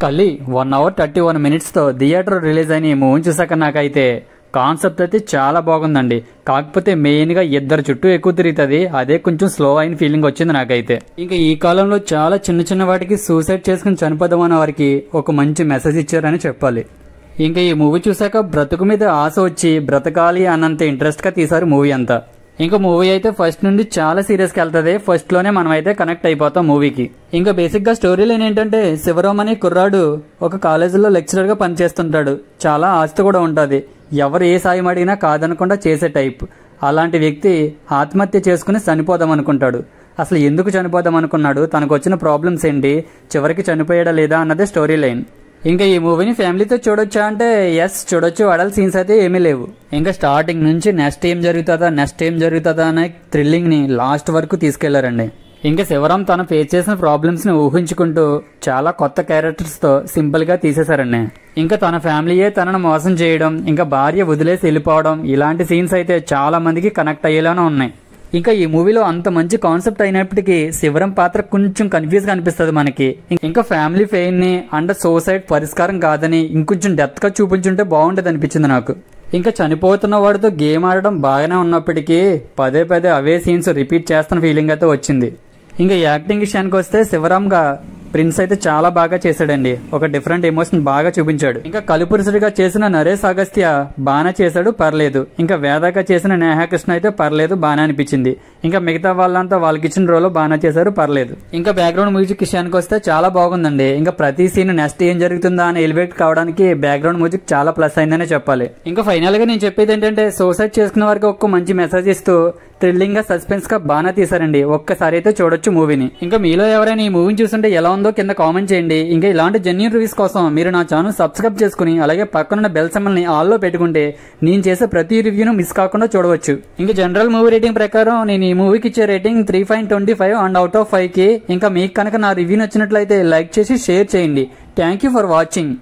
కలి 1 hour 31 minutes తో theatre release అయిన ఈ మూవీ చూసాక నాకైతే కాన్సెప్ట్ అయితే చాలా బాగుందండి. కాకపోతే మెయిన్ గా ఇద్దరు చుట్టూ ఎక్కువ తిరుగుతుంది, అదే కొంచెం స్లో అయిన ఫీలింగ్ వచ్చింది నాకైతే. ఇంకా ఈ కాలంలో చాలా చిన్న చిన్న వాటికి సూసైడ్ చేసుకుని చనిపోదామన్న వారికి ఒక మంచి మెసేజ్ ఇచ్చారని చెప్పాలి. ఇంకా ఈ మూవీ చూసాక బ్రతుకు మీద ఆశ వచ్చి బ్రతకాలి అన్నంత ఇంట్రెస్ట్ గా తీశారు మూవీ అంతా. ఇంకా మూవీ అయితే ఫస్ట్ నుండి చాలా సీరియస్ గా వెళ్తుంది. ఫస్ట్ లోనే మనం అయితే కనెక్ట్ అయిపోతాం మూవీకి. ఇంకా బేసిక్ గా స్టోరీ లైన్ ఏంటంటే, శివరామ్ అనే కుర్రాడు ఒక కాలేజీలో లెక్చరర్ గా పనిచేస్తుంటాడు. చాలా ఆస్తి కూడా ఉంటది. ఎవరు ఏ సాయం అడిగినా కాదనకుండా చేసే టైప్. అలాంటి వ్యక్తి ఆత్మహత్య చేసుకుని చనిపోదాం అనుకుంటాడు. అసలు ఎందుకు చనిపోదాం అనుకున్నాడు, తనకు వచ్చిన ప్రాబ్లమ్స్ ఏంటి, చివరికి చనిపోయాడా లేదా అన్నదే స్టోరీ లైన్. ఇంకా ఈ మూవీని ఫ్యామిలీతో చూడొచ్చా అంటే ఎస్ చూడొచ్చు. అడల్ట్ సీన్స్ అయితే ఏమీ లేవు. ఇంకా స్టార్టింగ్ నుంచి నెక్స్ట్ ఏం జరుగుతుందా అనే థ్రిల్లింగ్ ని లాస్ట్ వరకు తీసుకెళ్లారండి. ఇంకా శివరామ్ తన ఫేస్ చేసిన ప్రాబ్లమ్స్ ని ఊహించుకుంటూ చాలా కొత్త క్యారెక్టర్స్ తో సింపుల్ గా తీసేశారండి. ఇంకా తన ఫ్యామిలీయే తనను మోసం చేయడం, ఇంకా భార్య వదిలేసి వెళ్ళిపోవడం, ఇలాంటి సీన్స్ అయితే చాలా మందికి కనెక్ట్ అయ్యేలానే ఉన్నాయి. ఇంకా ఈ మూవీలో అంత మంచి కాన్సెప్ట్ అయినప్పటికీ శివరామ్ పాత్ర కొంచెం కన్ఫ్యూజ్ గా అనిపిస్తుంది మనకి. ఇంకా ఫ్యామిలీ పెయిన్ ని అండ్ సూసైడ్ పరిష్కారం కాదని ఇంకొంచెం డెప్త్ గా చూపించుంటే బాగుంటది అనిపించింది నాకు. ఇంకా చనిపోతున్న వాడితో గేమ్ ఆడడం బాగానే ఉన్నప్పటికీ పదే పదే అవే సీన్స్ రిపీట్ చేస్తున్న ఫీలింగ్ అయితే వచ్చింది. ఇంకా యాక్టింగ్ విషయానికి వస్తే శివరామ్ గా ప్రిన్స్ అయితే చాలా బాగా చేశాడండి. ఒక డిఫరెంట్ ఎమోషన్ బాగా చూపించాడు. ఇంకా కలిపురుషుడిగా చేసిన నరేష్ అగస్త్య బాగానే చేశాడు, పర్లేదు. ఇంకా వేదాగా చేసిన నేహాకృష్ణ అయితే పర్లేదు, బాగానే అనిపించింది. ఇంకా మిగతా వాళ్ళంతా వాళ్ళకి ఇచ్చిన రోల్ బాగానే చేశారు, పర్లేదు. ఇంకా బ్యాక్గ్రౌండ్ మ్యూజిక్ విషయానికి వస్తే చాలా బాగుందండి. ఇంకా ప్రతి సీన్ నెక్స్ట్ ఏం జరుగుతుందా అని ఎలివేట్ కావడానికి బ్యాక్గ్రౌండ్ మ్యూజిక్ చాలా ప్లస్ అయిందనే చెప్పాలి. ఇంకా ఫైనల్ గా నేను చెప్పేది ఏంటంటే, సూసైడ్ చేసుకున్న వారికి ఒక్క మంచి మెసేజ్ ఇస్తూ థ్రిల్లింగ్ గా సస్పెన్స్ గా బాగా తీసారండి. ఒక్కసారి అయితే చూడొచ్చు మూవీని. ఇంకా మీలో ఎవరైనా ఈ మూవీని చూస్తుంటే ఎలా ఉందో కింద కామెంట్ చేయండి. ఇంకా ఇలాంటి జెన్యూన్ రివ్యూస్ కోసం మీరు నా ఛానల్ సబ్స్క్రైబ్ చేసుకుని అలాగే పక్కనున్న బెల్ సింబల్ ని ఆల్ లో పెట్టుకుంటే నేను చేసే ప్రతి రివ్యూను మిస్ కాకుండా చూడవచ్చు. ఇంకా జనరల్ మూవీ రేటింగ్ ప్రకారం నేను ఈ మూవీకి ఇచ్చే రేటింగ్ 3.25 అండ్ అవుట్ ఆఫ్ 5 కి. ఇంకా మీకు కనుక నా రివ్యూ నచ్చినట్లయితే లైక్ చేసి షేర్ చేయండి. Thank you for watching.